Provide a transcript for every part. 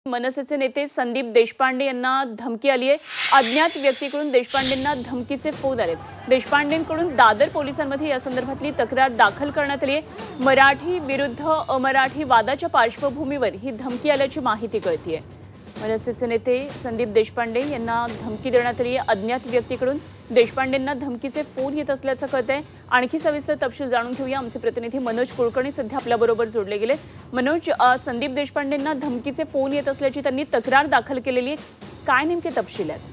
मनसेचे नेते संदीप देशपांडे यांना धमकी आली आहे। अज्ञात व्यक्तीकडून देशपांडेंना धमकीचे फोन आलेत। देशपांडेंकडून दादर पोलिसांमध्ये या संदर्भातली तक्रार दाखल करण्यात आली आहे। मराठी विरुद्ध अमराठी वादाच्या पार्श्वभूमीवर ही धमकी आल्याची माहिती कळतेय। मनसेचे नेते संदीप देशपांडे यांना धमकी देण्यात आली आहे। अज्ञात व्यक्तीकडून देशपांडेंना धमकीचे फोन येत असल्याचं कळतंय। आणखी सविस्तर तपशील जाणून घेऊया। आमचे प्रतिनिधी मनोज कुलकर्णी सध्या आपल्याबरोबर जोडले गेले। मनोज, संदीप देशपांडेंना धमकीचे फोन येत असल्याची त्यांनी तक्रार दाखल केलेली आहे। काय नेमके तपशील आहेत?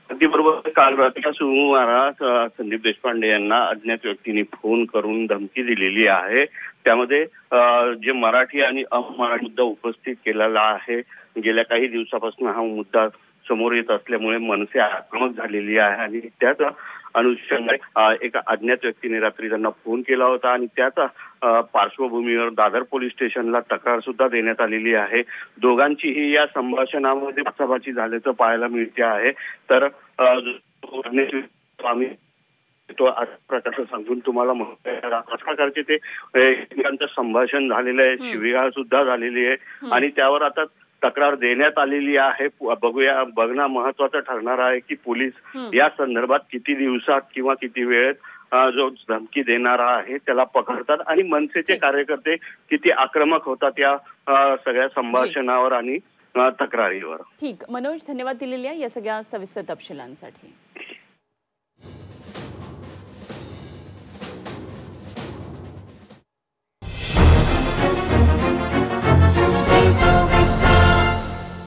अगदी बरोबर। काल रात्रीच्या सुमारास संदीप देशपांडे यांना अज्ञात व्यक्तींनी फोन करून धमकी दिलेली आहे। त्यामध्ये जे मराठी आणि अमराठी मुद्दा उपस्थित केलेला आहे। गेल्या काही दिवसापासून हा मुद्दा समोर येत असल्यामुळे मनसे आक्रमक झालेली आहे आणि त्याच अनुषंगाने एका अज्ञात व्यक्तीने रात्री त्यांना फोन केला होता आणि त्याचा पार्श्वभूमीवर दादर पोलीस स्टेशनला तक्रार सुद्धा देण्यात आलेली आहे। दोघांचीही या संभाषणामध्ये बाचाबाची झाल्याचं पाहायला मिळते आहे। तर आम्ही तो अशा प्रकारचं सांगून तुम्हाला अशा प्रकारचे ते एकमेकांचं संभाषण झालेलं आहे, शिवीगाळ सुद्धा झालेली आहे आणि त्यावर आता तक्रार देण्यात आलेली आहे। बघणं महत्वाचं ठरणार आहे की पोलीस या संदर्भात किती दिवसात किंवा किती वेळेत जो धमकी देणारा आहे त्याला पकडतात आणि मनसेचे कार्यकर्ते किती आक्रमक होतात या सगळ्या संभाषणावर आणि तक्रारीवर। ठीक, मनोज, धन्यवाद दिलेल्या या सगळ्या सविस्तर तपशिलांसाठी।